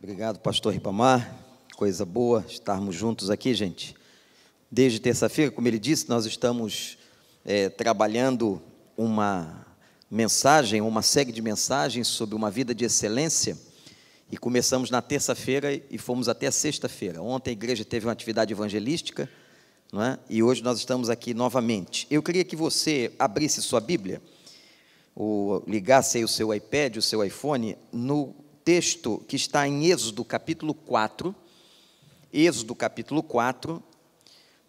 Obrigado, pastor Ribamar. Coisa boa estarmos juntos aqui, gente. Desde terça-feira, como ele disse, nós estamos trabalhando uma mensagem, uma série de mensagens sobre uma vida de excelência. E começamos na terça-feira e fomos até a sexta-feira. Ontem a igreja teve uma atividade evangelística, não é? E hoje nós estamos aqui novamente. Eu queria que você abrisse sua Bíblia, ou ligasse aí o seu iPad, o seu iPhone, no texto que está em Êxodo capítulo 4. Êxodo capítulo 4,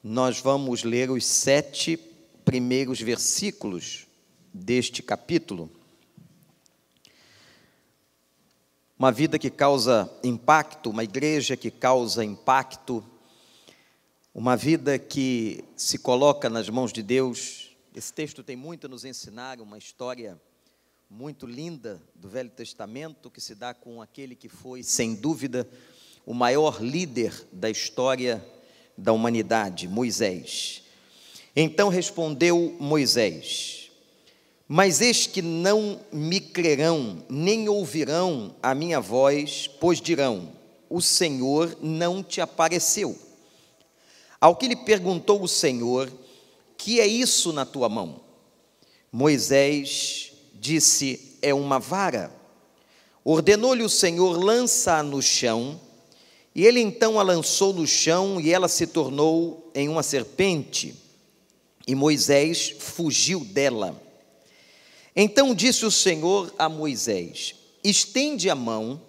nós vamos ler os 7 primeiros versículos deste capítulo. Uma vida que causa impacto, uma igreja que causa impacto, uma vida que se coloca nas mãos de Deus. Esse texto tem muito a nos ensinar, uma história muito linda do Velho Testamento, que se dá com aquele que foi, sem dúvida, o maior líder da história da humanidade, Moisés. Então respondeu Moisés: mas eis que não me crerão, nem ouvirão a minha voz, pois dirão: o Senhor não te apareceu. Ao que lhe perguntou o Senhor: que é isso na tua mão? Moisés disse: é uma vara. Ordenou-lhe o Senhor: lança-a no chão. E ele então a lançou no chão, e ela se tornou em uma serpente, e Moisés fugiu dela. Então disse o Senhor a Moisés: estende a mão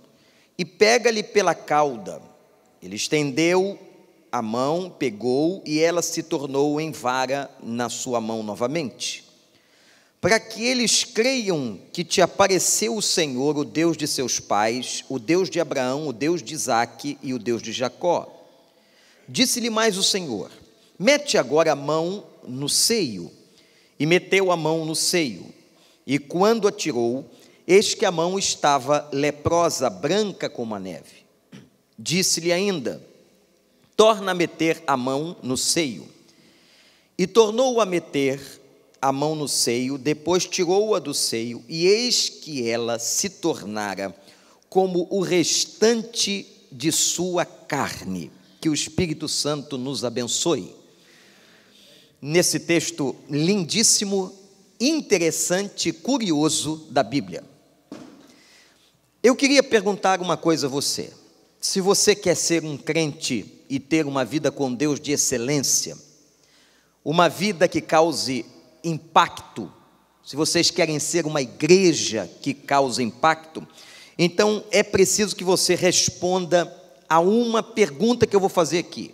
e pega-lhe pela cauda. Ele estendeu a mão, pegou, e ela se tornou em vara na sua mão novamente, para que eles creiam que te apareceu o Senhor, o Deus de seus pais, o Deus de Abraão, o Deus de Isaque e o Deus de Jacó. Disse-lhe mais o Senhor: mete agora a mão no seio. E meteu a mão no seio. E quando a tirou, eis que a mão estava leprosa, branca como a neve. Disse-lhe ainda: torna a meter a mão no seio. E tornou a meter a mão no seio, depois tirou-a do seio, e eis que ela se tornara como o restante de sua carne. Que o Espírito Santo nos abençoe. Nesse texto lindíssimo, interessante, curioso da Bíblia. Eu queria perguntar uma coisa a você. Se você quer ser um crente e ter uma vida com Deus de excelência, uma vida que cause impacto, se vocês querem ser uma igreja que cause impacto, então é preciso que você responda a uma pergunta que eu vou fazer aqui.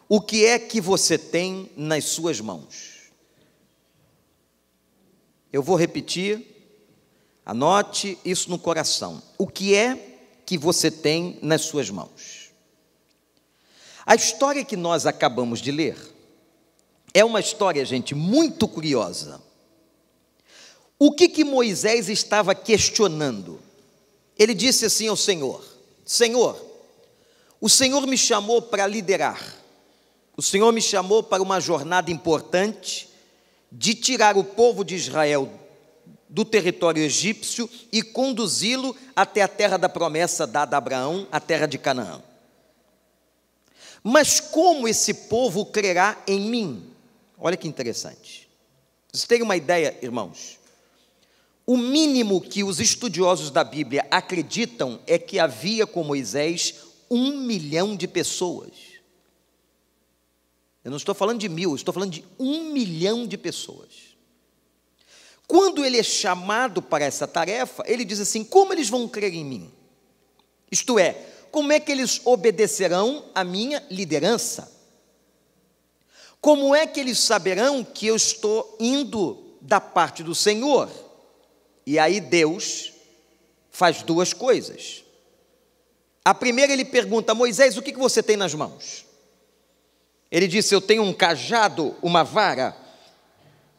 O que é que você tem nas suas mãos? Eu vou repetir, anote isso no coração. O que é que você tem nas suas mãos? A história que nós acabamos de ler é uma história, gente, muito curiosa. O que Moisés estava questionando? Ele disse assim ao Senhor: Senhor, o Senhor me chamou para liderar, o Senhor me chamou para uma jornada importante, de tirar o povo de Israel do território egípcio e conduzi-lo até a terra da promessa dada a Abraão, a terra de Canaã. Mas como esse povo crerá em mim? Olha que interessante. Vocês têm uma ideia, irmãos? O mínimo que os estudiosos da Bíblia acreditam é que havia com Moisés 1 milhão de pessoas. Eu não estou falando de 1000, estou falando de 1 milhão de pessoas. Quando ele é chamado para essa tarefa, ele diz assim: como eles vão crer em mim? Isto é, como é que eles obedecerão à minha liderança? Como é que eles saberão que eu estou indo da parte do Senhor? E aí Deus faz duas coisas. A primeira, ele pergunta: Moisés, o que você tem nas mãos? Ele disse: eu tenho um cajado, uma vara.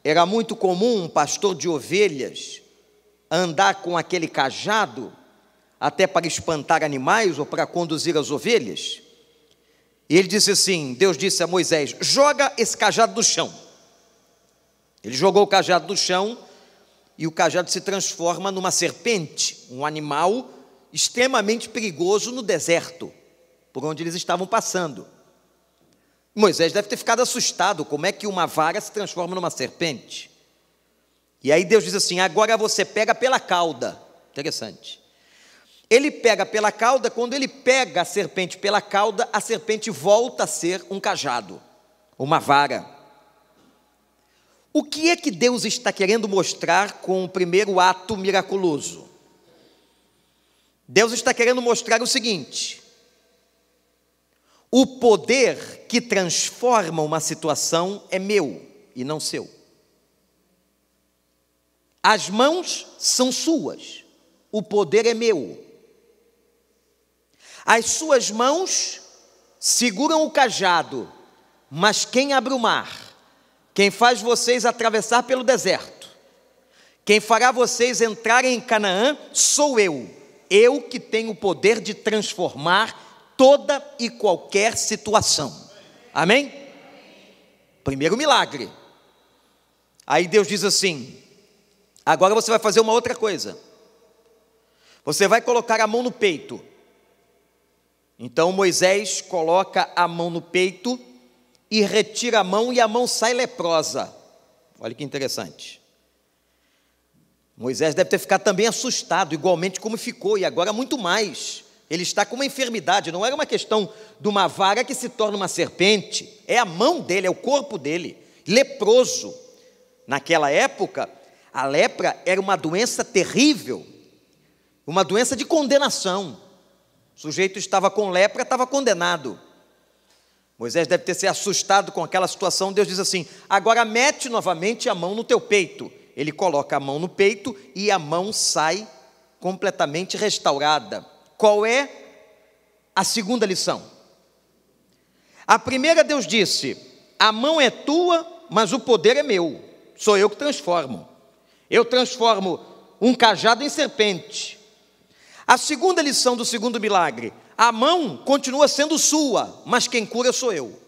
Era muito comum um pastor de ovelhas andar com aquele cajado, até para espantar animais ou para conduzir as ovelhas. E ele disse assim, Deus disse a Moisés: joga esse cajado no chão. Ele jogou o cajado no chão, e o cajado se transforma numa serpente, um animal extremamente perigoso no deserto, por onde eles estavam passando. Moisés deve ter ficado assustado, como é que uma vara se transforma numa serpente? E aí Deus diz assim, agora você pega pela cauda. Interessante. Ele pega pela cauda, quando ele pega a serpente pela cauda, a serpente volta a ser um cajado, uma vara. O que é que Deus está querendo mostrar com o primeiro ato miraculoso? Deus está querendo mostrar o seguinte: o poder que transforma uma situação é meu e não seu. As mãos são suas, o poder é meu. As suas mãos seguram o cajado, mas quem abre o mar, quem faz vocês atravessar pelo deserto, quem fará vocês entrarem em Canaã, sou eu que tenho o poder de transformar toda e qualquer situação. Amém? Primeiro milagre. Aí Deus diz assim, agora você vai fazer uma outra coisa, você vai colocar a mão no peito. Então Moisés coloca a mão no peito e retira a mão, e a mão sai leprosa. Olha que interessante. Moisés deve ter ficado também assustado, igualmente como ficou, e agora muito mais. Ele está com uma enfermidade, não era uma questão de uma vara que se torna uma serpente, é a mão dele, é o corpo dele, leproso. Naquela época, a lepra era uma doença terrível, uma doença de condenação. O sujeito estava com lepra, estava condenado. Moisés deve ter se assustado com aquela situação. Deus diz assim, agora mete novamente a mão no teu peito. Ele coloca a mão no peito e a mão sai completamente restaurada. Qual é a segunda lição? A primeira, Deus disse, a mão é tua, mas o poder é meu. Sou eu que transformo. Eu transformo um cajado em serpente. A segunda lição do segundo milagre, a mão continua sendo sua, mas quem cura sou eu.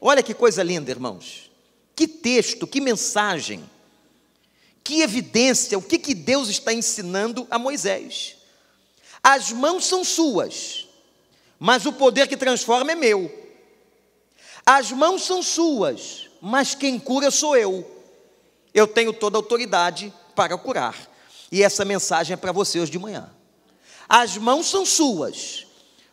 Olha que coisa linda, irmãos. Que texto, que mensagem, que evidência, o que Deus está ensinando a Moisés. As mãos são suas, mas o poder que transforma é meu. As mãos são suas, mas quem cura sou eu. Eu tenho toda a autoridade para curar. E essa mensagem é para você hoje de manhã. As mãos são suas,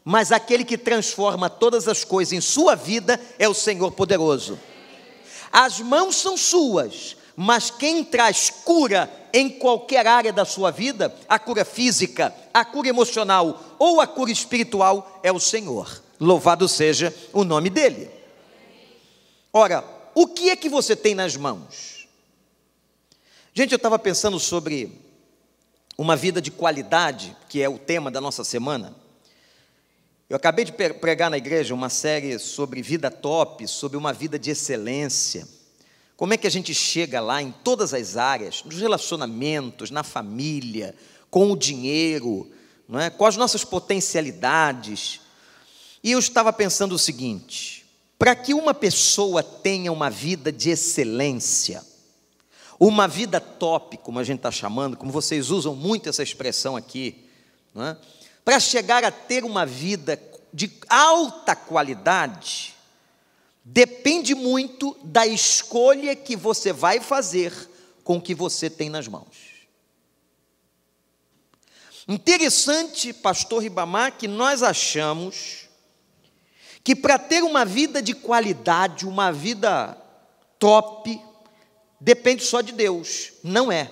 mas aquele que transforma todas as coisas em sua vida é o Senhor poderoso. As mãos são suas, mas quem traz cura em qualquer área da sua vida, a cura física, a cura emocional ou a cura espiritual, é o Senhor. Louvado seja o nome dele. Ora, o que é que você tem nas mãos? Gente, eu estava pensando sobre uma vida de qualidade, que é o tema da nossa semana. Eu acabei de pregar na igreja uma série sobre vida top, sobre uma vida de excelência. Como é que a gente chega lá em todas as áreas, nos relacionamentos, na família, com o dinheiro, não é? Com as nossas potencialidades. E eu estava pensando o seguinte, para que uma pessoa tenha uma vida de excelência, uma vida top, como a gente está chamando, como vocês usam muito essa expressão aqui, não é? Para chegar a ter uma vida de alta qualidade, depende muito da escolha que você vai fazer com o que você tem nas mãos. Interessante, pastor Ribamar, que nós achamos que para ter uma vida de qualidade, uma vida top, depende só de Deus. Não é.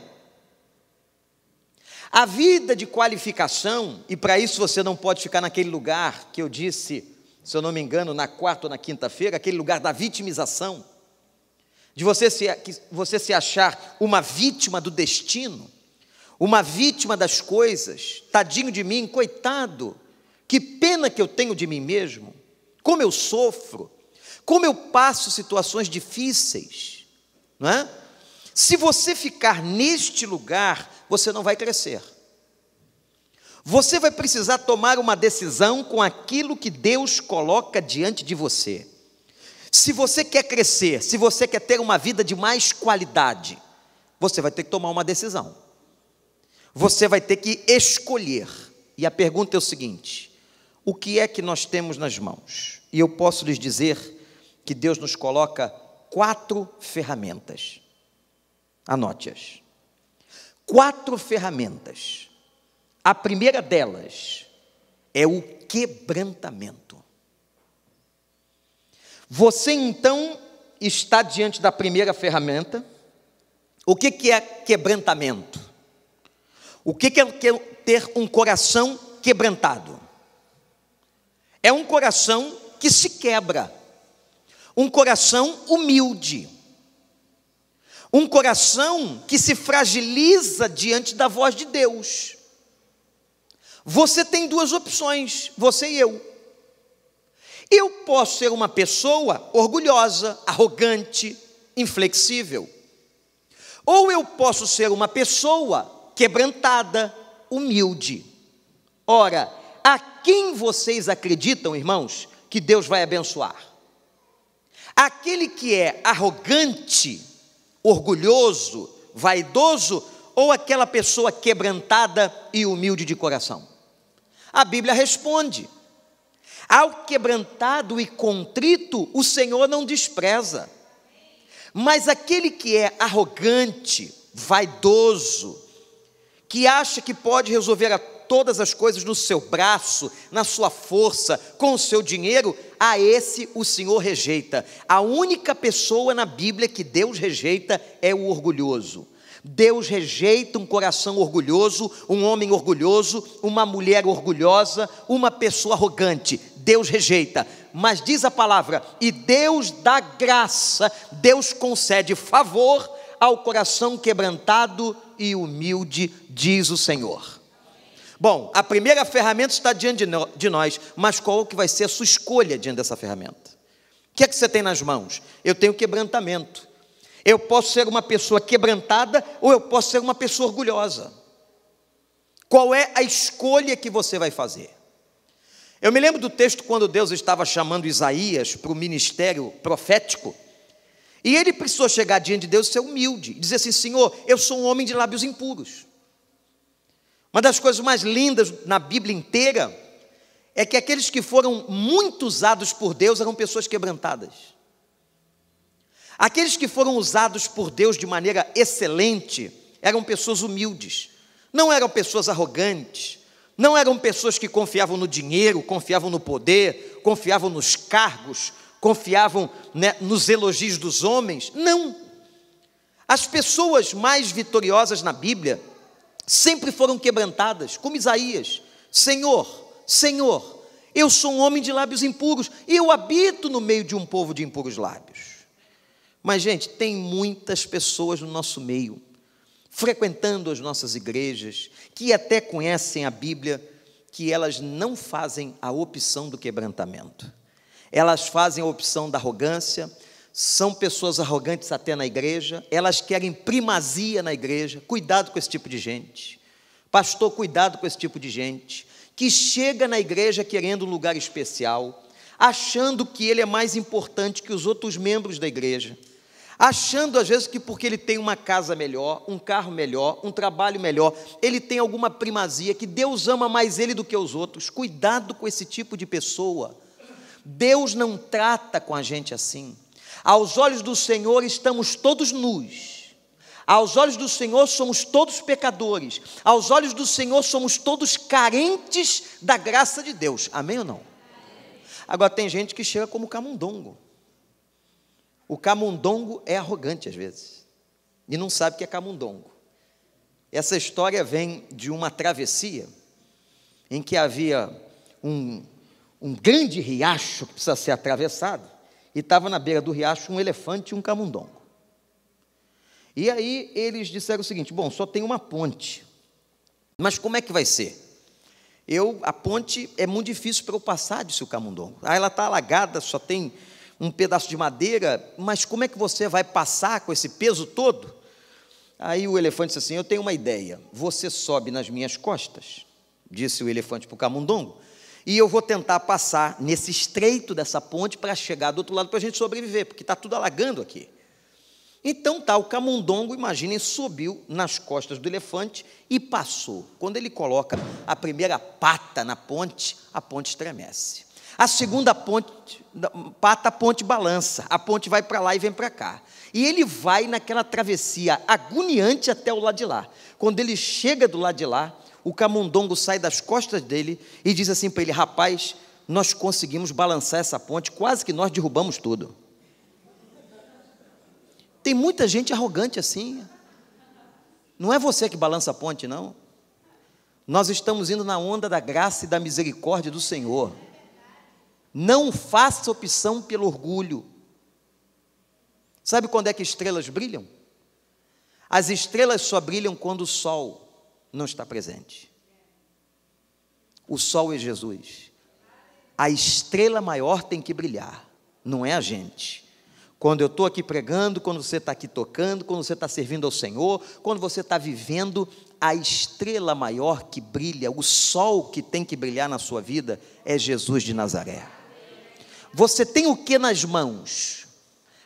A vida de qualificação, e para isso você não pode ficar naquele lugar que eu disse, se eu não me engano, na quarta ou na quinta-feira, aquele lugar da vitimização, de você se achar uma vítima do destino, uma vítima das coisas, tadinho de mim, coitado, que pena que eu tenho de mim mesmo, como eu sofro, como eu passo situações difíceis, não é? Se você ficar neste lugar, você não vai crescer. Você vai precisar tomar uma decisão com aquilo que Deus coloca diante de você. Se você quer crescer, se você quer ter uma vida de mais qualidade, você vai ter que tomar uma decisão. Você vai ter que escolher. E a pergunta é o seguinte: o que é que nós temos nas mãos? E eu posso lhes dizer que Deus nos coloca 4 ferramentas. Anote-as. 4 ferramentas. A primeira delas é o quebrantamento. Você então está diante da primeira ferramenta. O que é quebrantamento? O que é ter um coração quebrantado? É um coração que se quebra, um coração humilde, um coração que se fragiliza diante da voz de Deus. Você tem 2 opções, você e eu. Eu posso ser uma pessoa orgulhosa, arrogante, inflexível. Ou eu posso ser uma pessoa quebrantada, humilde. Ora, a quem vocês acreditam, irmãos, que Deus vai abençoar? Aquele que é arrogante, orgulhoso, vaidoso, ou aquela pessoa quebrantada e humilde de coração? A Bíblia responde: ao quebrantado e contrito, o Senhor não despreza. Mas aquele que é arrogante, vaidoso, que acha que pode resolver todas as coisas no seu braço, na sua força, com o seu dinheiro, a esse o Senhor rejeita. A única pessoa na Bíblia que Deus rejeita é o orgulhoso. Deus rejeita um coração orgulhoso, um homem orgulhoso, uma mulher orgulhosa, uma pessoa arrogante. Deus rejeita. Mas diz a palavra, e Deus dá graça, Deus concede favor ao coração quebrantado e humilde, diz o Senhor. Bom, a primeira ferramenta está diante de nós, mas qual que vai ser a sua escolha diante dessa ferramenta? O que é que você tem nas mãos? Eu tenho quebrantamento. Eu posso ser uma pessoa quebrantada ou eu posso ser uma pessoa orgulhosa. Qual é a escolha que você vai fazer? Eu me lembro do texto quando Deus estava chamando Isaías para o ministério profético, e ele precisou chegar diante de Deus e ser humilde, e dizer assim: Senhor, eu sou um homem de lábios impuros. Uma das coisas mais lindas na Bíblia inteira é que aqueles que foram muito usados por Deus eram pessoas quebrantadas. Aqueles que foram usados por Deus de maneira excelente eram pessoas humildes, não eram pessoas arrogantes, não eram pessoas que confiavam no dinheiro, confiavam no poder, confiavam nos cargos, confiavam, nos elogios dos homens. Não. As pessoas mais vitoriosas na Bíblia sempre foram quebrantadas, como Isaías. Senhor, Senhor, eu sou um homem de lábios impuros, e eu habito no meio de um povo de impuros lábios. Mas, gente, tem muitas pessoas no nosso meio, frequentando as nossas igrejas, que até conhecem a Bíblia, que elas não fazem a opção do quebrantamento. Elas fazem a opção da arrogância, são pessoas arrogantes até na igreja, elas querem primazia na igreja. Cuidado com esse tipo de gente. Pastor, cuidado com esse tipo de gente, que chega na igreja querendo um lugar especial, achando que ele é mais importante que os outros membros da igreja, achando às vezes que porque ele tem uma casa melhor, um carro melhor, um trabalho melhor, ele tem alguma primazia, que Deus ama mais ele do que os outros. Cuidado com esse tipo de pessoa. Deus não trata com a gente assim. Aos olhos do Senhor estamos todos nus. Aos olhos do Senhor somos todos pecadores. Aos olhos do Senhor somos todos carentes da graça de Deus. Amém ou não? Agora tem gente que chega como camundongo. O camundongo é arrogante às vezes e não sabe o que é camundongo. Essa história vem de uma travessia em que havia um grande riacho que precisa ser atravessado, e estava na beira do riacho um elefante e um camundongo. E aí eles disseram o seguinte: bom, só tem uma ponte, mas como é que vai ser? A ponte é muito difícil para eu passar, disse o camundongo. Ela está alagada, só tem um pedaço de madeira, mas como é que você vai passar com esse peso todo? Aí o elefante disse assim: eu tenho uma ideia, você sobe nas minhas costas, disse o elefante para o camundongo, e eu vou tentar passar nesse estreito dessa ponte para chegar do outro lado para a gente sobreviver, porque está tudo alagando aqui. Então tá, o camundongo, imaginem, subiu nas costas do elefante e passou. Quando ele coloca a primeira pata na ponte, a ponte estremece. A segunda pata, a ponte balança, a ponte vai para lá e vem para cá. E ele vai naquela travessia agoniante até o lado de lá. Quando ele chega do lado de lá, o camundongo sai das costas dele e diz assim para ele: rapaz, nós conseguimos balançar essa ponte, quase que nós derrubamos tudo. Tem muita gente arrogante assim. Não é você que balança a ponte, não. Nós estamos indo na onda da graça e da misericórdia do Senhor. Não faça opção pelo orgulho. Sabe quando é que estrelas brilham? As estrelas só brilham quando o sol não está presente. O sol é Jesus. A estrela maior tem que brilhar, não é a gente. Quando eu estou aqui pregando, quando você está aqui tocando, quando você está servindo ao Senhor, quando você está vivendo, a estrela maior que brilha, o sol que tem que brilhar na sua vida é Jesus de Nazaré. Você tem o que nas mãos?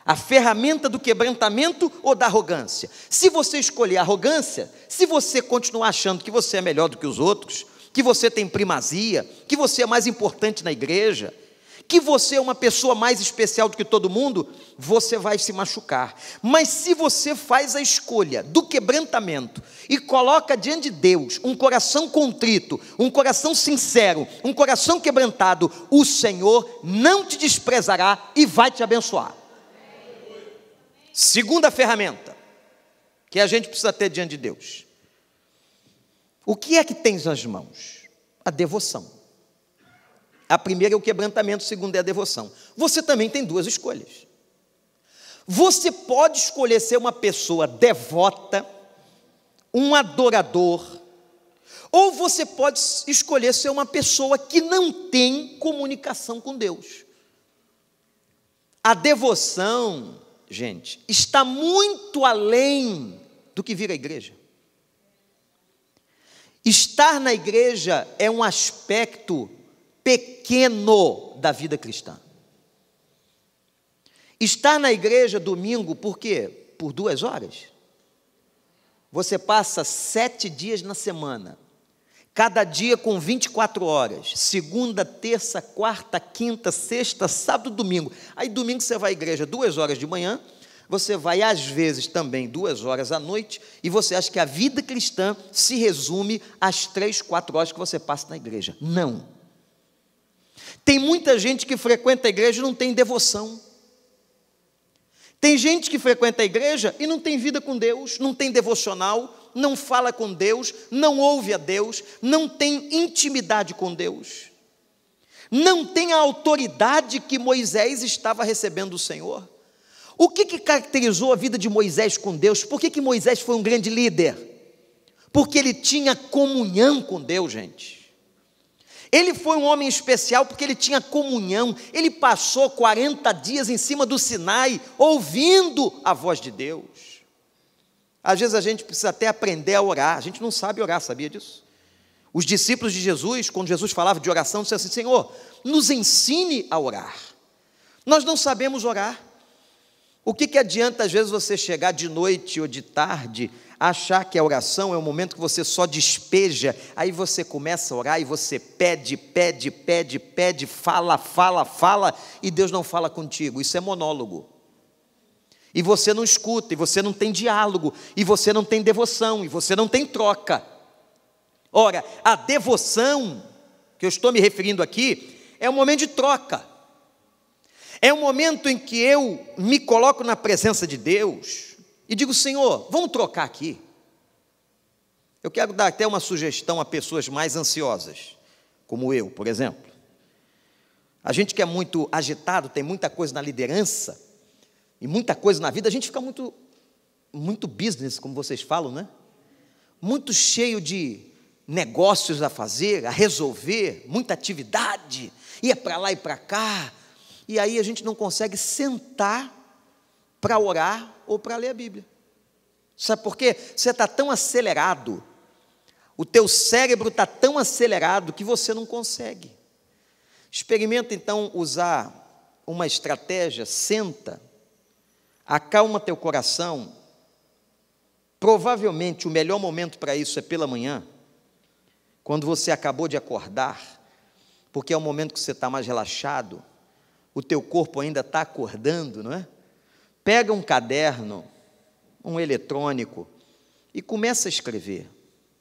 A ferramenta do quebrantamento ou da arrogância? Se você escolher a arrogância, se você continuar achando que você é melhor do que os outros, que você tem primazia, que você é mais importante na igreja, que você é uma pessoa mais especial do que todo mundo, você vai se machucar. Mas se você faz a escolha do quebrantamento e coloca diante de Deus um coração contrito, um coração sincero, um coração quebrantado, o Senhor não te desprezará e vai te abençoar. Segunda ferramenta que a gente precisa ter diante de Deus. O que é que tens nas mãos? A devoção. A primeira é o quebrantamento, a segunda é a devoção. Você também tem duas escolhas. Você pode escolher ser uma pessoa devota, um adorador, ou você pode escolher ser uma pessoa que não tem comunicação com Deus. A devoção, gente, está muito além do que vir à igreja. Estar na igreja é um aspecto pequeno da vida cristã. Estar na igreja domingo, por quê? Por 2 horas. Você passa 7 dias na semana, cada dia com 24 horas, segunda, terça, quarta, quinta, sexta, sábado, domingo. Aí domingo você vai à igreja 2 horas de manhã, você vai às vezes também 2 horas à noite, e você acha que a vida cristã se resume às 3, 4 horas que você passa na igreja. Não. Tem muita gente que frequenta a igreja e não tem devoção. Tem gente que frequenta a igreja e não tem vida com Deus, não tem devocional, não fala com Deus, não ouve a Deus, não tem intimidade com Deus, não tem a autoridade que Moisés estava recebendo do Senhor. O que caracterizou a vida de Moisés com Deus? Por que Moisés foi um grande líder? Porque ele tinha comunhão com Deus, gente. Ele foi um homem especial porque ele tinha comunhão. Ele passou 40 dias em cima do Sinai, ouvindo a voz de Deus. Às vezes a gente precisa até aprender a orar. A gente não sabe orar, sabia disso? Os discípulos de Jesus, quando Jesus falava de oração, disseram assim: Senhor, nos ensine a orar. Nós não sabemos orar. O que adianta às vezes você chegar de noite ou de tarde, achar que a oração é um momento que você só despeja, aí você começa a orar e você pede, fala, e Deus não fala contigo. Isso é monólogo. E você não escuta, e você não tem diálogo, e você não tem devoção, e você não tem troca. Ora, a devoção, que eu estou me referindo aqui, é um momento de troca. É um momento em que eu me coloco na presença de Deus e digo: Senhor, vamos trocar aqui. Eu quero dar até uma sugestão a pessoas mais ansiosas, como eu, por exemplo. A gente que é muito agitado, tem muita coisa na liderança e muita coisa na vida, a gente fica muito business, como vocês falam, né? Muito cheio de negócios a fazer, a resolver, muita atividade, e é para lá e para cá. E aí a gente não consegue sentar para orar ou para ler a Bíblia. Sabe por quê? Você está tão acelerado, o teu cérebro está tão acelerado que você não consegue. Experimenta então usar uma estratégia, senta, acalma teu coração. Provavelmente o melhor momento para isso é pela manhã, quando você acabou de acordar, porque é o momento que você está mais relaxado, o teu corpo ainda está acordando, não é? Pega um caderno, um eletrônico, e começa a escrever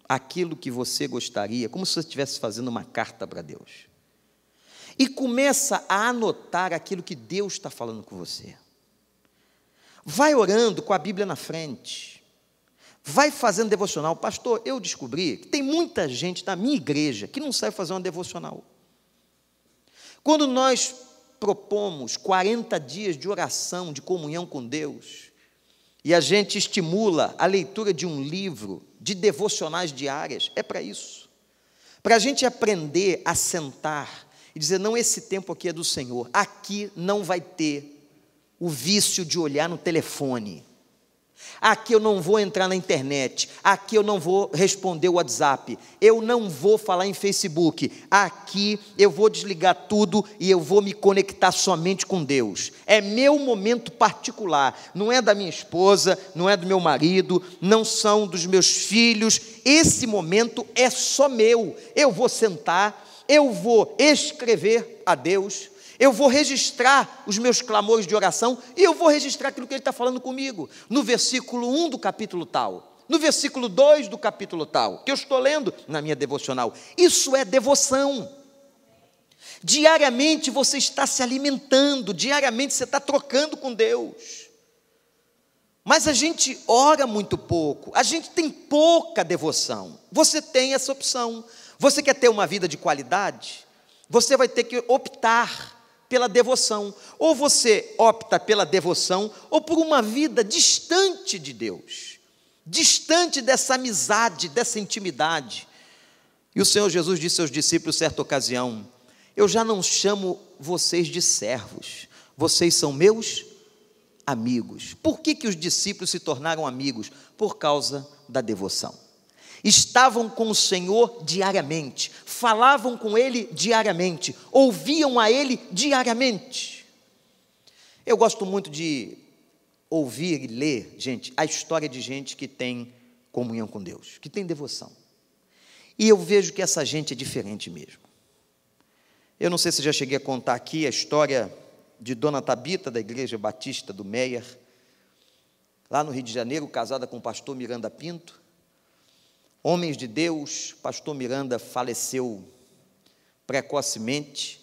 aquilo que você gostaria, como se você estivesse fazendo uma carta para Deus. E começa a anotar aquilo que Deus está falando com você. Vai orando com a Bíblia na frente. Vai fazendo devocional. Pastor, eu descobri que tem muita gente na minha igreja que não sabe fazer uma devocional. Quando nós propomos 40 dias de oração, de comunhão com Deus, e a gente estimula a leitura de um livro, de devocionais diárias, é para isso. Para a gente aprender a sentar e dizer, não, esse tempo aqui é do Senhor. Aqui não vai ter o vício de olhar no telefone. Aqui eu não vou entrar na internet, aqui eu não vou responder o WhatsApp, eu não vou falar em Facebook, aqui eu vou desligar tudo e eu vou me conectar somente com Deus. É meu momento particular, não é da minha esposa, não é do meu marido, não são dos meus filhos, esse momento é só meu. Eu vou sentar, eu vou escrever a Deus, eu vou registrar os meus clamores de oração e eu vou registrar aquilo que Ele está falando comigo, no versículo 1 do capítulo tal, no versículo 2 do capítulo tal, que eu estou lendo na minha devocional. Isso é devoção. Diariamente você está se alimentando, diariamente você está trocando com Deus. Mas a gente ora muito pouco, a gente tem pouca devoção. Você tem essa opção. Você quer ter uma vida de qualidade? Você vai ter que optar pela devoção. Ou você opta pela devoção, ou por uma vida distante de Deus, distante dessa amizade, dessa intimidade. E o Senhor Jesus disse aos discípulos, certa ocasião, eu já não chamo vocês de servos, vocês são meus amigos. Por que os discípulos se tornaram amigos? Por causa da devoção. Estavam com o Senhor diariamente, falavam com Ele diariamente, ouviam a Ele diariamente. Eu gosto muito de ouvir e ler, gente, a história de gente que tem comunhão com Deus, que tem devoção. E eu vejo que essa gente é diferente mesmo. Eu não sei se já cheguei a contar aqui a história de Dona Tabita, da Igreja Batista do Meier, lá no Rio de Janeiro, casada com o pastor Miranda Pinto. Homens de Deus, pastor Miranda faleceu precocemente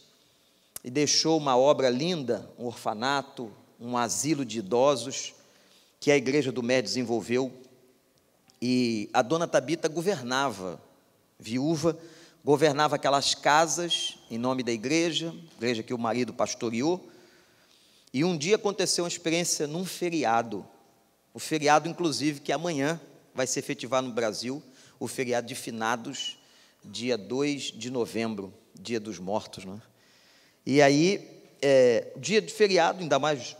e deixou uma obra linda, um orfanato, um asilo de idosos, que a Igreja do Meier desenvolveu. E a Dona Tabita governava, viúva, governava aquelas casas em nome da igreja que o marido pastoreou. E um dia aconteceu uma experiência num feriado, o feriado inclusive que amanhã vai se efetivar no Brasil, o feriado de finados, dia 2 de novembro, dia dos mortos, não é? E aí, dia de feriado, ainda mais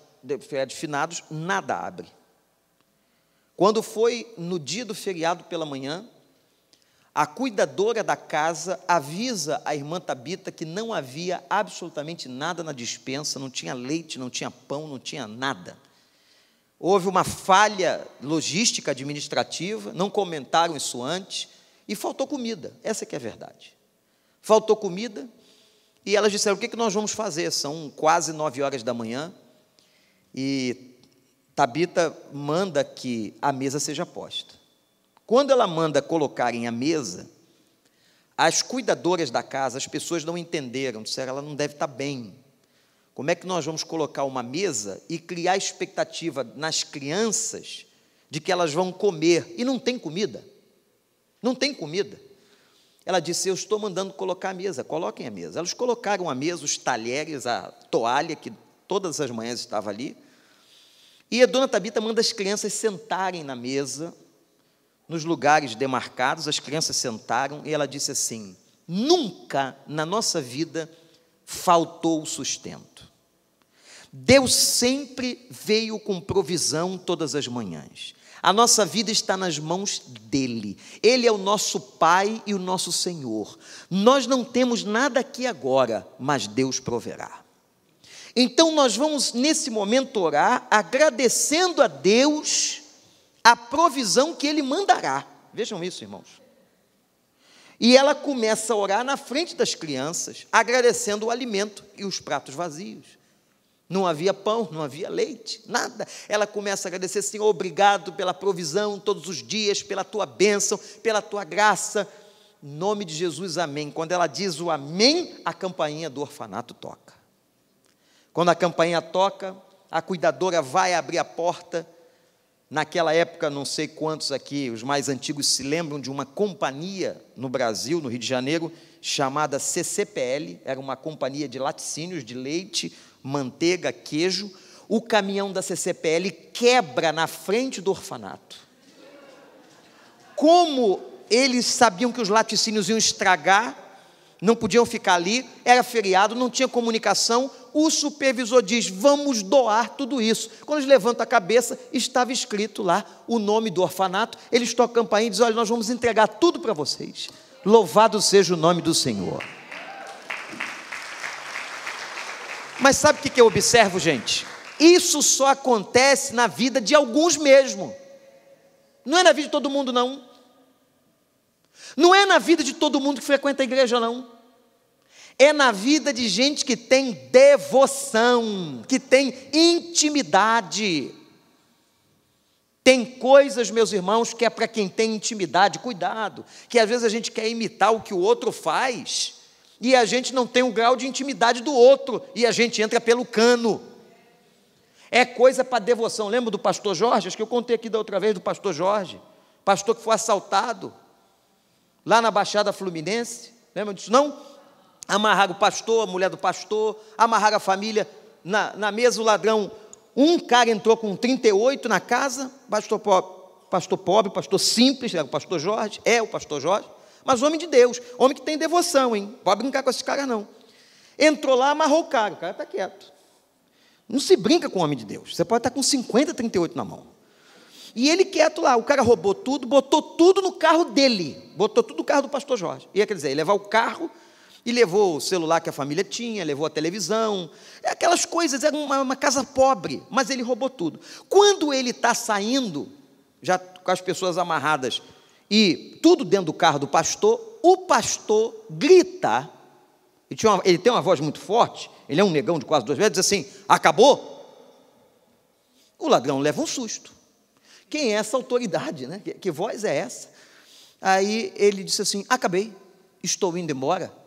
feriado de finados, nada abre. Quando foi no dia do feriado pela manhã, a cuidadora da casa avisa a irmã Tabita que não havia absolutamente nada na despensa, não tinha leite, não tinha pão, não tinha nada. Houve uma falha logística administrativa, não comentaram isso antes, e faltou comida, essa que é a verdade. Faltou comida, e elas disseram, o que nós vamos fazer? São quase 9 horas da manhã, e Tabita manda que a mesa seja posta. Quando ela manda colocarem a mesa, as cuidadoras da casa, as pessoas não entenderam, disseram, ela não deve estar bem. Como é que nós vamos colocar uma mesa e criar expectativa nas crianças de que elas vão comer, e não tem comida? Não tem comida. Ela disse, eu estou mandando colocar a mesa, coloquem a mesa. Elas colocaram a mesa, os talheres, a toalha, que todas as manhãs estava ali, e a Dona Tabita manda as crianças sentarem na mesa, nos lugares demarcados, as crianças sentaram, e ela disse assim, nunca na nossa vida faltou sustento. Deus sempre veio com provisão todas as manhãs. A nossa vida está nas mãos dEle. Ele é o nosso Pai e o nosso Senhor. Nós não temos nada aqui agora, mas Deus proverá. Então nós vamos nesse momento orar, agradecendo a Deus a provisão que Ele mandará. Vejam isso, irmãos. E ela começa a orar na frente das crianças, agradecendo o alimento e os pratos vazios. Não havia pão, não havia leite, nada. Ela começa a agradecer: Senhor, obrigado pela provisão todos os dias, pela tua bênção, pela tua graça. Em nome de Jesus, amém. Quando ela diz o amém, a campainha do orfanato toca. Quando a campainha toca, a cuidadora vai abrir a porta. Naquela época, não sei quantos aqui, os mais antigos, se lembram de uma companhia no Brasil, no Rio de Janeiro, chamada CCPL, era uma companhia de laticínios, de leite, manteiga, queijo. O caminhão da CCPL quebra na frente do orfanato. Como eles sabiam que os laticínios iam estragar, não podiam ficar ali, era feriado, não tinha comunicação, o supervisor diz: vamos doar tudo isso. Quando eles levantam a cabeça, estava escrito lá o nome do orfanato. Eles tocam a campainha e dizem: olha, nós vamos entregar tudo para vocês. Louvado seja o nome do Senhor. Mas sabe o que eu observo, gente? Isso só acontece na vida de alguns mesmo. Não é na vida de todo mundo, não. Não é na vida de todo mundo que frequenta a igreja, não. É na vida de gente que tem devoção, que tem intimidade. Tem coisas, meus irmãos, que é para quem tem intimidade. Cuidado, que às vezes a gente quer imitar o que o outro faz, e a gente não tem o grau de intimidade do outro, e a gente entra pelo cano. É coisa para devoção. Lembra do pastor Jorge? Acho que eu contei aqui da outra vez do pastor Jorge, pastor que foi assaltado lá na Baixada Fluminense. Lembra disso, não? Amarraram o pastor, a mulher do pastor, amarraram a família na mesa. O ladrão, um cara entrou com 38 na casa, pastor pobre, pastor simples, era o pastor Jorge, é o pastor Jorge, mas homem de Deus, homem que tem devoção, hein? Pode brincar com esses caras, não. Entrou lá, amarrou o cara está quieto. Não se brinca com homem de Deus, você pode estar com 50, 38 na mão. E ele quieto lá, o cara roubou tudo, botou tudo no carro dele, botou tudo no carro do pastor Jorge. Ia, quer dizer, ia levar o carro, e levou o celular que a família tinha, levou a televisão, aquelas coisas. Era uma casa pobre, mas ele roubou tudo. Quando ele está saindo, já com as pessoas amarradas, e tudo dentro do carro do pastor, o pastor grita. Ele tem uma voz muito forte, ele é um negão de quase 2 metros, diz assim: acabou? O ladrão leva um susto. Quem é essa autoridade, né? Que voz é essa? Aí ele disse assim: acabei, estou indo embora.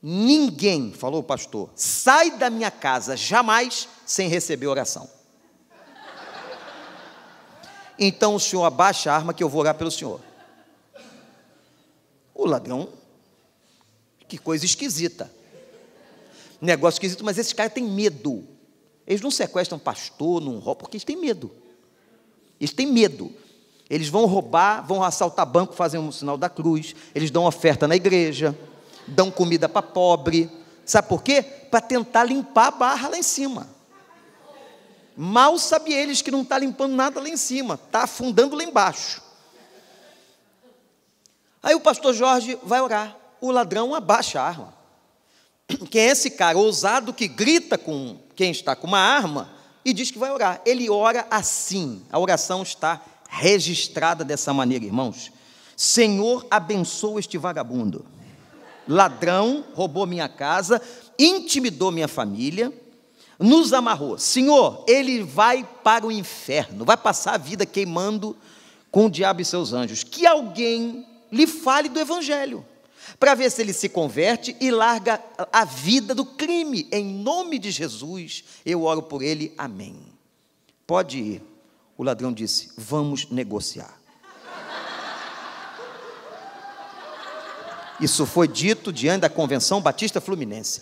Ninguém, falou o pastor, sai da minha casa jamais sem receber oração. Então o senhor abaixa a arma que eu vou orar pelo senhor. O ladrão, que coisa esquisita. Negócio esquisito, mas esses caras têm medo. Eles não sequestram pastor, não roubam, porque eles têm medo. Eles têm medo. Eles vão roubar, vão assaltar banco, fazem um sinal da cruz, eles dão oferta na igreja, dão comida para pobre. Sabe por quê? Para tentar limpar a barra lá em cima. Mal sabe eles que não está limpando nada lá em cima, está afundando lá embaixo. Aí o pastor Jorge vai orar. O ladrão abaixa a arma. Quem é esse cara ousado que grita com quem está com uma arma e diz que vai orar? Ele ora assim. A oração está registrada dessa maneira, irmãos. Senhor, abençoa este vagabundo. Ladrão, roubou minha casa, intimidou minha família, nos amarrou. Senhor, ele vai para o inferno, vai passar a vida queimando com o diabo e seus anjos. Que alguém lhe fale do evangelho, para ver se ele se converte e larga a vida do crime. Em nome de Jesus, eu oro por ele, amém. Pode ir. O ladrão disse: vamos negociar. Isso foi dito diante da Convenção Batista Fluminense.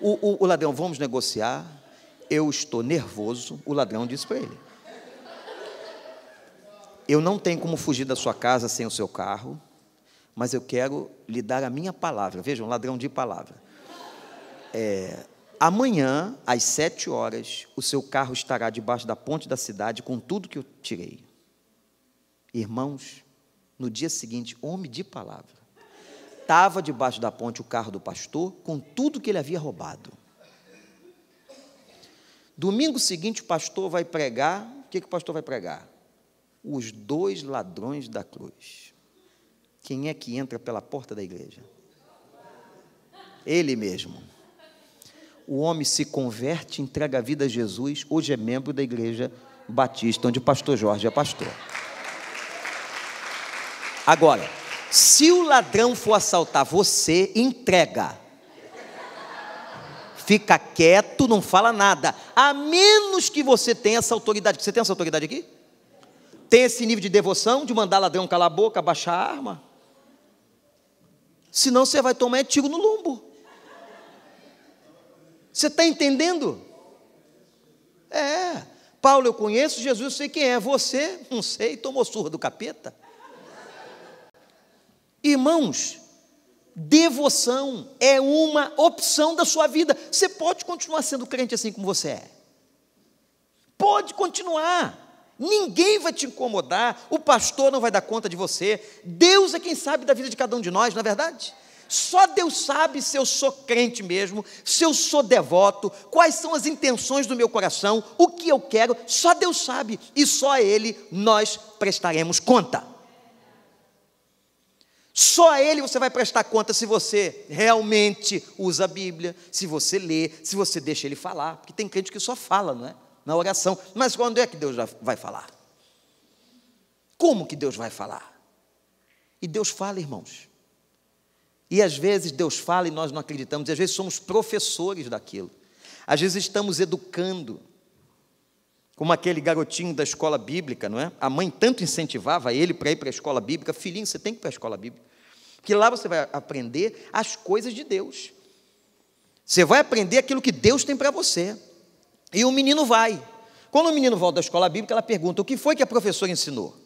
O ladrão: vamos negociar, eu estou nervoso. O ladrão disse para ele: eu não tenho como fugir da sua casa sem o seu carro, mas eu quero lhe dar a minha palavra. Vejam, ladrão de palavra. Amanhã, às 7 horas, o seu carro estará debaixo da ponte da cidade com tudo que eu tirei. Irmãos, no dia seguinte, homem de palavra, estava debaixo da ponte o carro do pastor, com tudo que ele havia roubado. Domingo seguinte o pastor vai pregar, o que o pastor vai pregar? Os 2 ladrões da cruz. Quem é que entra pela porta da igreja? Ele mesmo. O homem se converte, entrega a vida a Jesus, hoje é membro da igreja batista, onde o pastor Jorge é pastor. Agora, se o ladrão for assaltar você, entrega. Fica quieto, não fala nada, a menos que você tenha essa autoridade. Você tem essa autoridade aqui? Tem esse nível de devoção, de mandar ladrão calar a boca, abaixar a arma? Senão você vai tomar tiro no lombo. Você está entendendo? Paulo eu conheço, Jesus eu sei quem é, você, não sei, tomou surra do capeta. Irmãos, devoção é uma opção da sua vida. Você pode continuar sendo crente assim como você é. Pode continuar. Ninguém vai te incomodar. O pastor não vai dar conta de você. Deus é quem sabe da vida de cada um de nós, não é verdade? Só Deus sabe se eu sou crente mesmo, se eu sou devoto, quais são as intenções do meu coração, o que eu quero, só Deus sabe. E só a Ele nós prestaremos conta. Só a Ele você vai prestar conta se você realmente usa a Bíblia, se você lê, se você deixa Ele falar, porque tem crente que só fala, não é? Na oração, mas quando é que Deus vai falar? Como que Deus vai falar? E Deus fala, irmãos, e às vezes Deus fala e nós não acreditamos, e às vezes somos professores daquilo, às vezes estamos educando, como aquele garotinho da escola bíblica, não é? A mãe tanto incentivava ele para ir para a escola bíblica. Filhinho, você tem que ir para a escola bíblica, porque lá você vai aprender as coisas de Deus, você vai aprender aquilo que Deus tem para você. E o menino vai. Quando o menino volta da escola bíblica, ela pergunta: o que foi que a professora ensinou?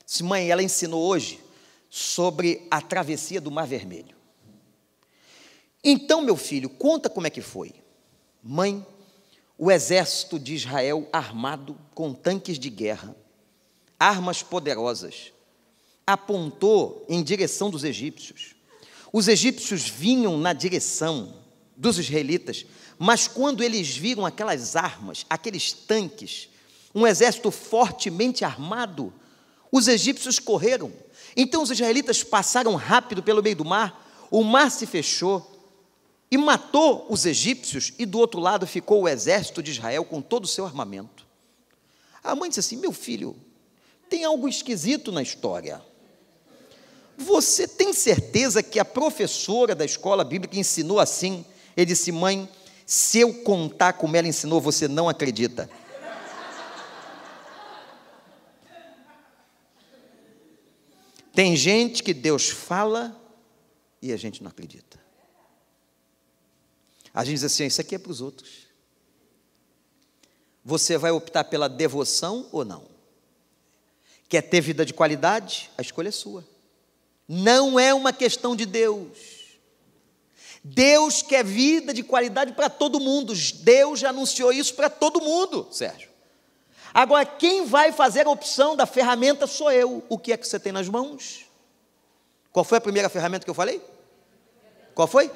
Disse: mãe, ela ensinou hoje sobre a travessia do Mar Vermelho. Então, meu filho, conta como é que foi. Mãe, o exército de Israel armado com tanques de guerra, armas poderosas, apontou em direção dos egípcios. Os egípcios vinham na direção dos israelitas, mas quando eles viram aquelas armas, aqueles tanques, um exército fortemente armado, os egípcios correram. Então os israelitas passaram rápido pelo meio do mar, o mar se fechou e matou os egípcios, e do outro lado ficou o exército de Israel com todo o seu armamento. A mãe disse assim: meu filho, tem algo esquisito na história. Você tem certeza que a professora da escola bíblica ensinou assim? Ele disse: mãe, se eu contar como ela ensinou, você não acredita. Tem gente que Deus fala e a gente não acredita. A gente diz assim: isso aqui é para os outros. Você vai optar pela devoção ou não? Quer ter vida de qualidade? A escolha é sua. Não é uma questão de Deus. Deus quer vida de qualidade para todo mundo. Deus já anunciou isso para todo mundo, Sérgio. Agora, quem vai fazer a opção da ferramenta sou eu. O que é que você tem nas mãos? Qual foi a primeira ferramenta que eu falei? Qual foi?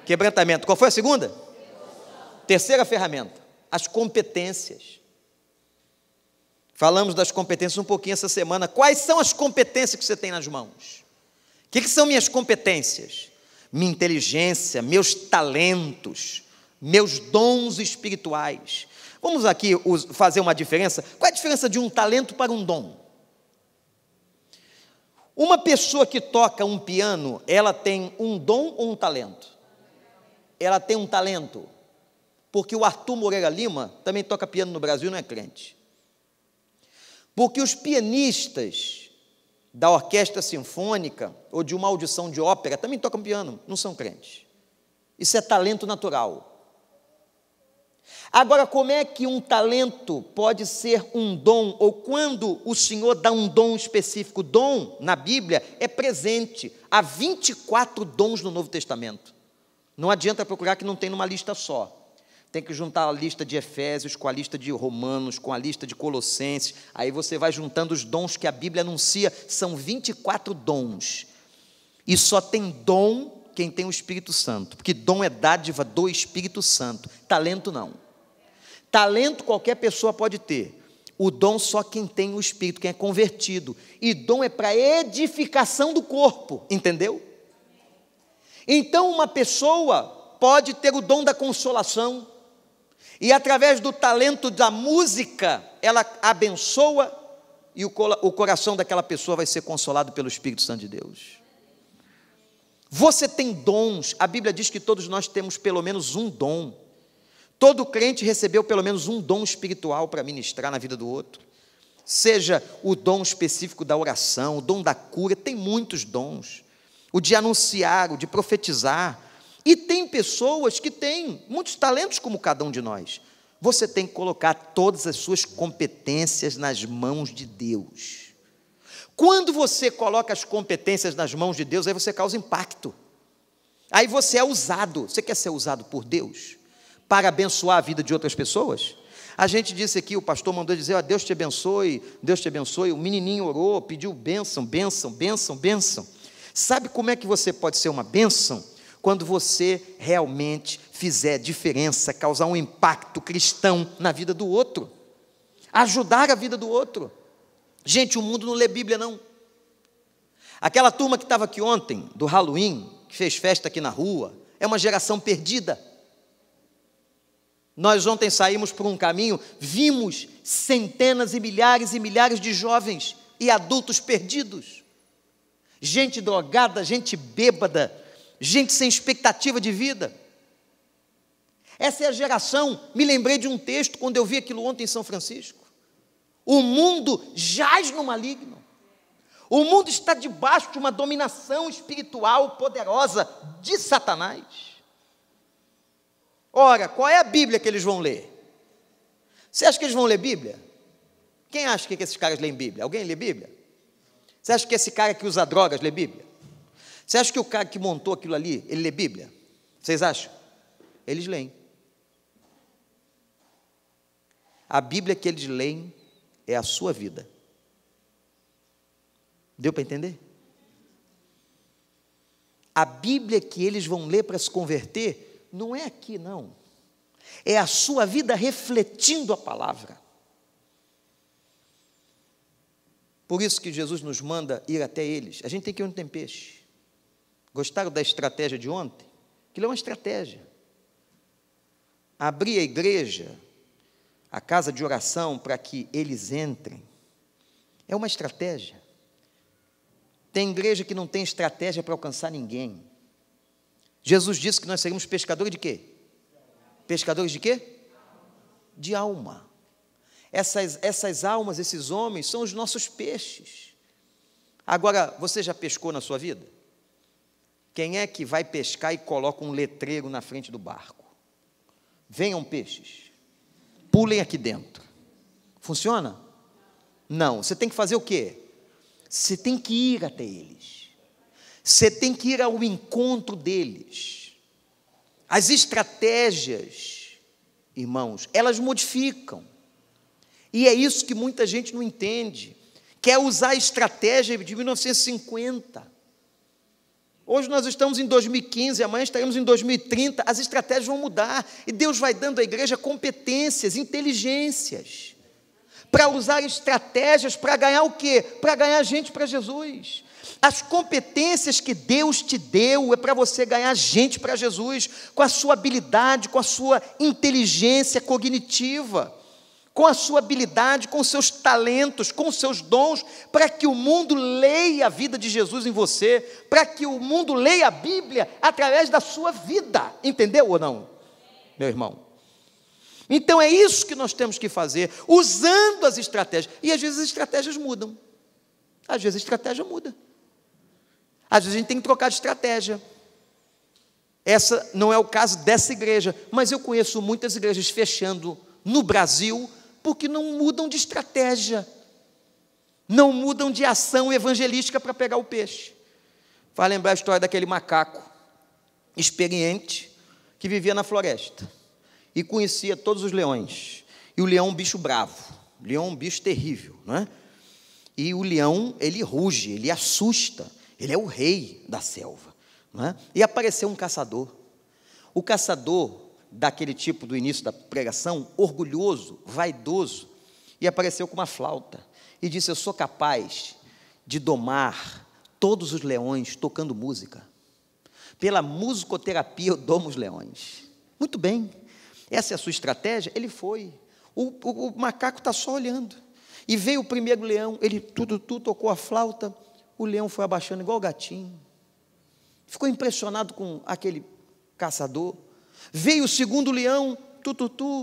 Quebrantamento. Qual foi a segunda? Terceira ferramenta, as competências. Falamos das competências um pouquinho essa semana. Quais são as competências que você tem nas mãos? O que são minhas competências? Minha inteligência, meus talentos, meus dons espirituais. Vamos aqui fazer uma diferença. Qual é a diferença de um talento para um dom? Uma pessoa que toca um piano, ela tem um dom ou um talento? Ela tem um talento, porque o Arthur Moreira Lima também toca piano no Brasil, não é crente. Porque os pianistas da orquestra sinfônica ou de uma audição de ópera também tocam piano, não são crentes. Isso é talento natural. Agora, como é que um talento pode ser um dom, ou quando o Senhor dá um dom específico? Dom, na Bíblia, é presente. Há 24 dons no Novo Testamento. Não adianta procurar que não tem numa lista só. Tem que juntar a lista de Efésios com a lista de Romanos, com a lista de Colossenses. Aí você vai juntando os dons que a Bíblia anuncia. São 24 dons. E só tem dom quem tem o Espírito Santo. Porque dom é dádiva do Espírito Santo. Talento não. Talento qualquer pessoa pode ter. O dom só quem tem o Espírito, quem é convertido. E dom é para edificação do corpo, entendeu? Então uma pessoa pode ter o dom da consolação, e através do talento da música, ela abençoa, e o coração daquela pessoa vai ser consolado pelo Espírito Santo de Deus. Você tem dons, a Bíblia diz que todos nós temos pelo menos um dom. Todo crente recebeu pelo menos um dom espiritual para ministrar na vida do outro. Seja o dom específico da oração, o dom da cura, tem muitos dons. O de anunciar, o de profetizar. E tem pessoas que têm muitos talentos como cada um de nós. Você tem que colocar todas as suas competências nas mãos de Deus. Quando você coloca as competências nas mãos de Deus, aí você causa impacto. Aí você é usado. Você quer ser usado por Deus para abençoar a vida de outras pessoas? A gente disse aqui, o pastor mandou dizer, Deus te abençoe, Deus te abençoe. O menininho orou, pediu bênção, bênção, bênção, bênção. Sabe como é que você pode ser uma bênção? Quando você realmente fizer diferença, causar um impacto cristão na vida do outro, ajudar a vida do outro. Gente, o mundo não lê Bíblia, não. Aquela turma que estava aqui ontem, do Halloween, que fez festa aqui na rua, é uma geração perdida. Nós ontem saímos por um caminho, vimos centenas e milhares de jovens e adultos perdidos. Gente drogada, gente bêbada, gente sem expectativa de vida. Essa é a geração. Me lembrei de um texto, quando eu vi aquilo ontem em São Francisco. O mundo jaz no maligno. O mundo está debaixo de uma dominação espiritual poderosa de Satanás. Ora, qual é a Bíblia que eles vão ler? Você acha que eles vão ler Bíblia? Quem acha que esses caras leem Bíblia? Alguém lê Bíblia? Você acha que esse cara que usa drogas lê Bíblia? Você acha que o cara que montou aquilo ali, ele lê Bíblia? Vocês acham? Eles leem. A Bíblia que eles leem é a sua vida. Deu para entender? A Bíblia que eles vão ler para se converter, não é aqui não. É a sua vida refletindo a palavra. Por isso que Jesus nos manda ir até eles. A gente tem que ir onde tem peixe. Gostaram da estratégia de ontem? Aquilo é uma estratégia. Abrir a igreja, a casa de oração, para que eles entrem, é uma estratégia. Tem igreja que não tem estratégia para alcançar ninguém. Jesus disse que nós seríamos pescadores de quê? Pescadores de quê? De alma. Essas almas, esses homens, são os nossos peixes. Agora, você já pescou na sua vida? Quem é que vai pescar e coloca um letreiro na frente do barco? Venham peixes, pulem aqui dentro. Funciona? Não. Você tem que fazer o quê? Você tem que ir até eles. Você tem que ir ao encontro deles. As estratégias, irmãos, elas modificam. E é isso que muita gente não entende. Quer usar a estratégia de 1950. Hoje nós estamos em 2015, amanhã estaremos em 2030, as estratégias vão mudar, e Deus vai dando à igreja competências, inteligências, para usar estratégias para ganhar o quê? Para ganhar gente para Jesus. As competências que Deus te deu é para você ganhar gente para Jesus, com a sua habilidade, com a sua inteligência cognitiva, com a sua habilidade, com os seus talentos, com os seus dons, para que o mundo leia a vida de Jesus em você, para que o mundo leia a Bíblia através da sua vida, entendeu ou não, meu irmão? Então é isso que nós temos que fazer, usando as estratégias, e às vezes as estratégias mudam, às vezes a estratégia muda, às vezes a gente tem que trocar de estratégia. Essa não é o caso dessa igreja, mas eu conheço muitas igrejas fechando no Brasil, porque não mudam de estratégia, não mudam de ação evangelística para pegar o peixe. Vai lembrar a história daquele macaco experiente que vivia na floresta e conhecia todos os leões. E o leão é um bicho bravo, o leão é um bicho terrível, não é? E o leão, ele ruge, ele assusta, ele é o rei da selva, não é? E apareceu um caçador. O caçador daquele tipo do início da pregação, orgulhoso, vaidoso, e apareceu com uma flauta, e disse: eu sou capaz de domar todos os leões tocando música. Pela musicoterapia eu domo os leões. Muito bem, essa é a sua estratégia? Ele foi. O macaco está só olhando. E veio o primeiro leão, ele tocou a flauta, o leão foi abaixando igual o gatinho. Ficou impressionado com aquele caçador. Veio o segundo leão,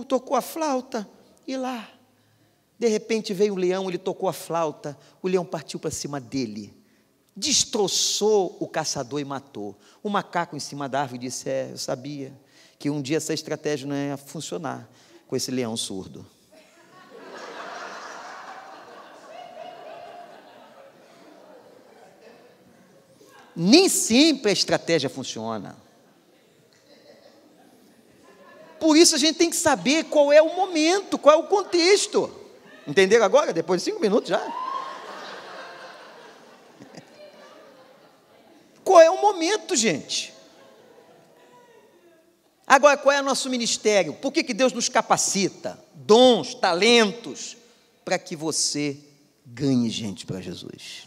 tocou a flauta, e lá, de repente veio o leão, ele tocou a flauta, o leão partiu para cima dele, destroçou o caçador e matou. O macaco em cima da árvore disse: eu sabia que um dia essa estratégia não ia funcionar com esse leão surdo. Nem sempre a estratégia funciona. Por isso a gente tem que saber qual é o momento, qual é o contexto. Entenderam agora? Depois de 5 minutos já. Qual é o momento, gente? Agora, qual é o nosso ministério? Por que Deus nos capacita? Dons, talentos, para que você ganhe gente para Jesus.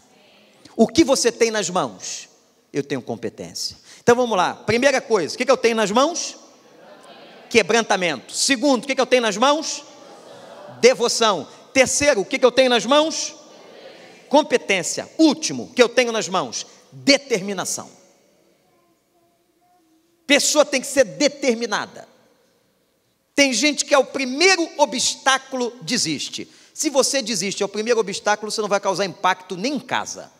O que você tem nas mãos? Eu tenho competência. Então vamos lá, primeira coisa, o que eu tenho nas mãos? Quebrantamento. Segundo, o que eu tenho nas mãos? Devoção. Terceiro, o que eu tenho nas mãos? Competência. Último, o que eu tenho nas mãos? Determinação. Pessoa tem que ser determinada. Tem gente que é o primeiro obstáculo, desiste. Se você desiste, é o primeiro obstáculo, você não vai causar impacto nem em casa.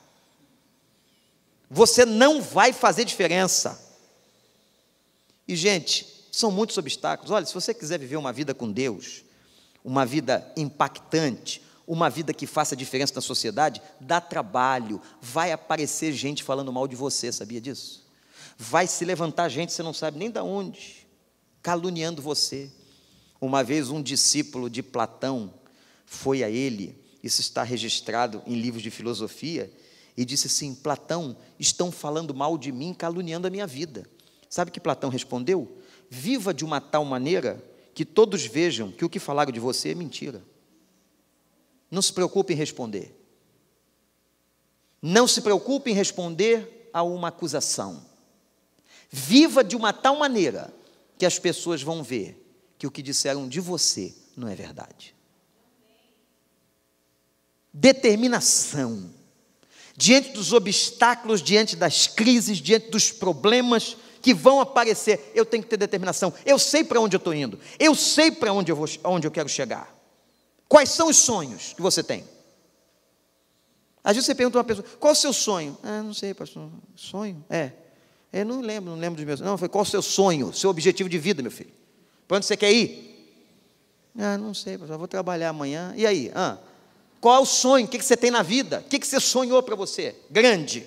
Você não vai fazer diferença. E gente, são muitos obstáculos. Olha, se você quiser viver uma vida com Deus, uma vida impactante, uma vida que faça diferença na sociedade, dá trabalho, vai aparecer gente falando mal de você, sabia disso? Vai se levantar gente, você não sabe nem de onde, caluniando você. Uma vez um discípulo de Platão foi a ele, isso está registrado em livros de filosofia, e disse assim: Platão, estão falando mal de mim, caluniando a minha vida. Sabe o que Platão respondeu? Viva de uma tal maneira que todos vejam que o que falaram de você é mentira. Não se preocupe em responder. Não se preocupe em responder a uma acusação. Viva de uma tal maneira que as pessoas vão ver que o que disseram de você não é verdade. Determinação. Diante dos obstáculos, diante das crises, diante dos problemas que vão aparecer, eu tenho que ter determinação. Eu sei para onde eu estou indo. Eu sei para onde eu quero chegar. Quais são os sonhos que você tem? Às vezes você pergunta a uma pessoa: qual é o seu sonho? Não sei, pastor. Sonho? Eu não lembro dos meus. Não, foi: qual é o seu sonho, seu objetivo de vida, meu filho? Para onde você quer ir? Não sei, pastor, eu vou trabalhar amanhã. E aí? Qual é o sonho? O que você tem na vida? O que você sonhou para você? Grande.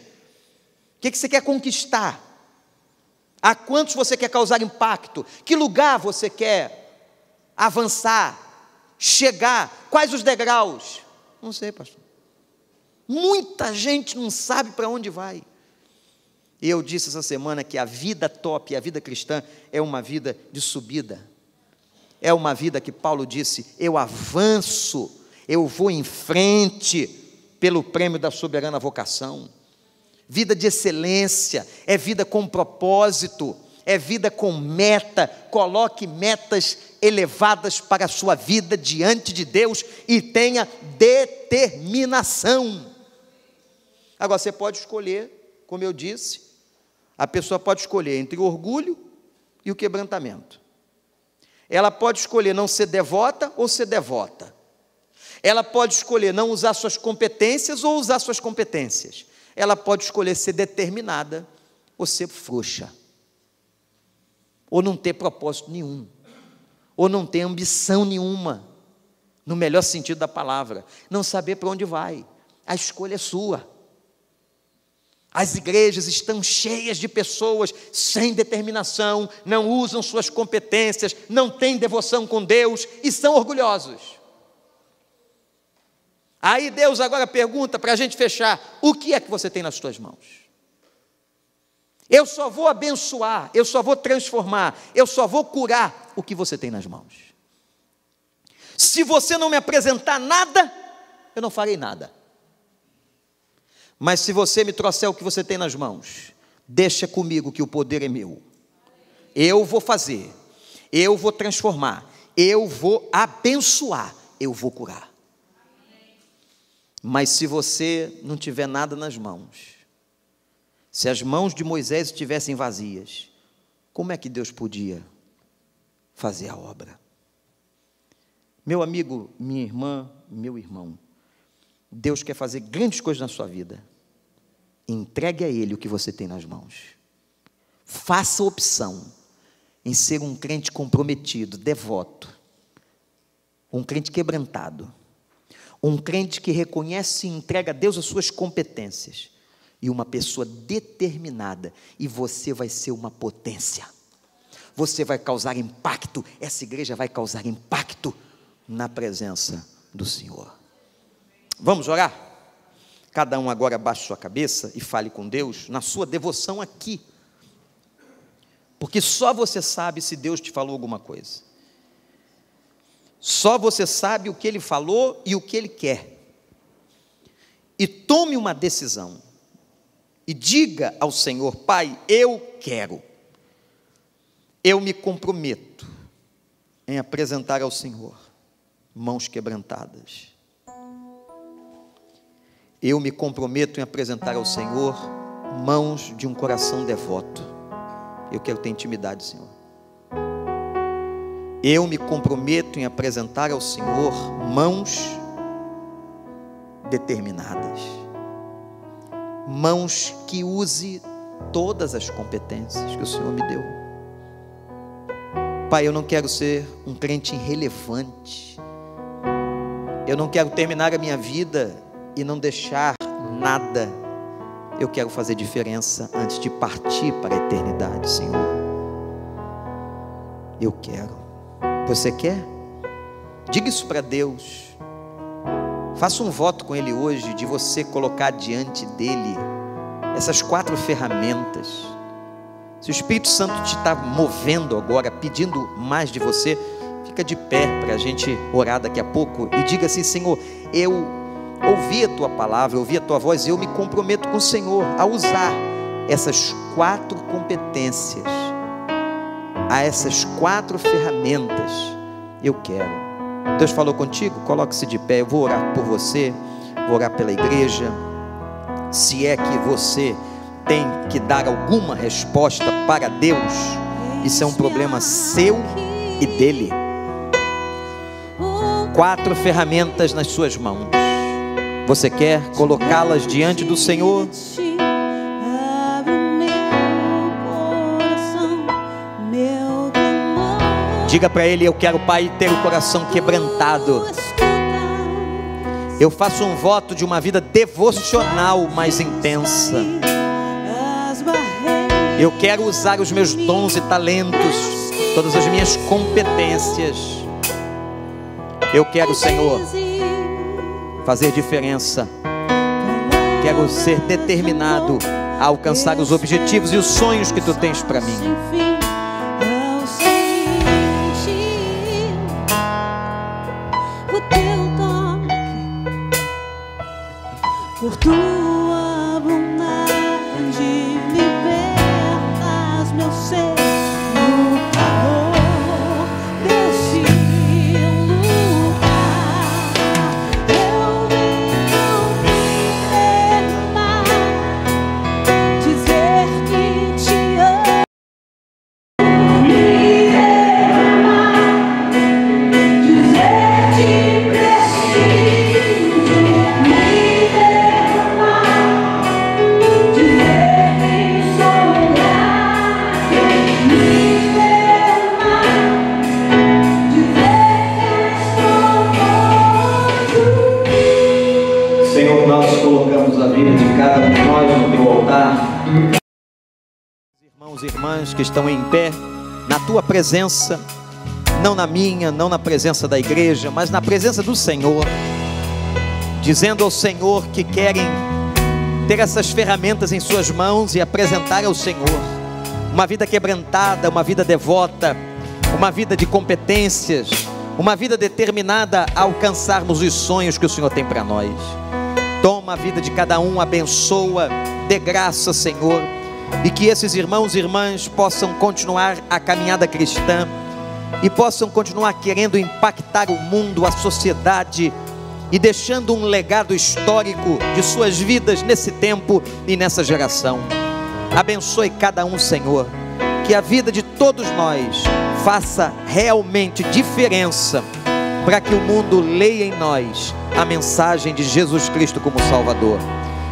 O que você quer conquistar? A quantos você quer causar impacto? Que lugar você quer avançar? Chegar? Quais os degraus? Não sei, pastor. Muita gente não sabe para onde vai. E eu disse essa semana que a vida top, a vida cristã, é uma vida de subida. É uma vida que Paulo disse: eu avanço, eu vou em frente pelo prêmio da soberana vocação. Vida de excelência, é vida com propósito, é vida com meta. Coloque metas elevadas para a sua vida diante de Deus e tenha determinação. Agora, você pode escolher, como eu disse, a pessoa pode escolher entre o orgulho e o quebrantamento. Ela pode escolher não ser devota ou ser devota. Ela pode escolher não usar suas competências ou usar suas competências. Ela pode escolher ser determinada ou ser frouxa. Ou não ter propósito nenhum. Ou não ter ambição nenhuma. No melhor sentido da palavra. Não saber para onde vai. A escolha é sua. As igrejas estão cheias de pessoas sem determinação, não usam suas competências, não têm devoção com Deus e são orgulhosos. Aí Deus agora pergunta para a gente fechar: o que é que você tem nas suas mãos? Eu só vou abençoar, eu só vou transformar, eu só vou curar o que você tem nas mãos. Se você não me apresentar nada, eu não farei nada. Mas se você me trouxer o que você tem nas mãos, deixa comigo que o poder é meu. Eu vou fazer, eu vou transformar, eu vou abençoar, eu vou curar. Mas se você não tiver nada nas mãos, se as mãos de Moisés estivessem vazias, como é que Deus podia fazer a obra? Meu amigo, minha irmã, meu irmão, Deus quer fazer grandes coisas na sua vida. Entregue a Ele o que você tem nas mãos. Faça a opção em ser um crente comprometido, devoto, um crente quebrantado, um crente que reconhece e entrega a Deus as suas competências, e uma pessoa determinada, e você vai ser uma potência. Você vai causar impacto, essa igreja vai causar impacto na presença do Senhor. Vamos orar? Cada um agora abaixe sua cabeça e fale com Deus na sua devoção aqui. Porque só você sabe se Deus te falou alguma coisa. Só você sabe o que Ele falou e o que Ele quer. E tome uma decisão. E diga ao Senhor: Pai, eu quero. Eu me comprometo em apresentar ao Senhor mãos quebrantadas. Eu me comprometo em apresentar ao Senhor mãos de um coração devoto. Eu quero ter intimidade, Senhor. Eu me comprometo em apresentar ao Senhor mãos determinadas. Mãos que use todas as competências que o Senhor me deu. Pai, eu não quero ser um crente irrelevante. Eu não quero terminar a minha vida e não deixar nada. Eu quero fazer diferença antes de partir para a eternidade, Senhor. Eu quero. Você quer? Diga isso para Deus. Faça um voto com Ele hoje, de você colocar diante dEle essas 4 ferramentas. Se o Espírito Santo te está movendo agora, pedindo mais de você, fica de pé para a gente orar daqui a pouco e diga assim: Senhor, eu ouvi a Tua palavra, eu ouvi a Tua voz, e eu me comprometo com o Senhor a usar essas 4 competências, a essas 4 ferramentas. Eu quero. Deus falou contigo? Coloque-se de pé. Eu vou orar por você, vou orar pela igreja. Se é que você tem que dar alguma resposta para Deus, isso é um problema seu e dele. 4 ferramentas nas suas mãos. Você quer colocá-las diante do Senhor? Diga para Ele: eu quero, Pai, ter o coração quebrantado. Eu faço um voto de uma vida devocional mais intensa. Eu quero usar os meus dons e talentos, todas as minhas competências. Eu quero, Senhor, fazer diferença. Quero ser determinado a alcançar os objetivos e os sonhos que Tu tens para mim. Por Tua bondade libertas meu ser no calor deste lugar. Eu vim afirmar, dizer que Te amo, me amar, dizer que preciso, Senhor, nós colocamos a vida de cada um de nós no Teu altar. Irmãos e irmãs que estão em pé, na Tua presença, não na minha, não na presença da igreja, mas na presença do Senhor, dizendo ao Senhor que querem ter essas ferramentas em suas mãos e apresentar ao Senhor uma vida quebrantada, uma vida devota, uma vida de competências, uma vida determinada a alcançarmos os sonhos que o Senhor tem para nós. Toma a vida de cada um, abençoa, dê graça, Senhor, e que esses irmãos e irmãs possam continuar a caminhada cristã e possam continuar querendo impactar o mundo, a sociedade, e deixando um legado histórico de suas vidas nesse tempo e nessa geração. Abençoe cada um, Senhor, que a vida de todos nós faça realmente diferença, para que o mundo leia em nós a mensagem de Jesus Cristo como Salvador.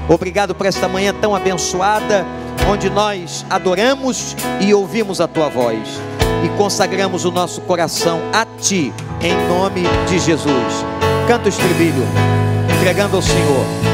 Obrigado por esta manhã tão abençoada, onde nós adoramos e ouvimos a Tua voz, e consagramos o nosso coração a Ti, em nome de Jesus. Canta o estribilho, entregando ao Senhor.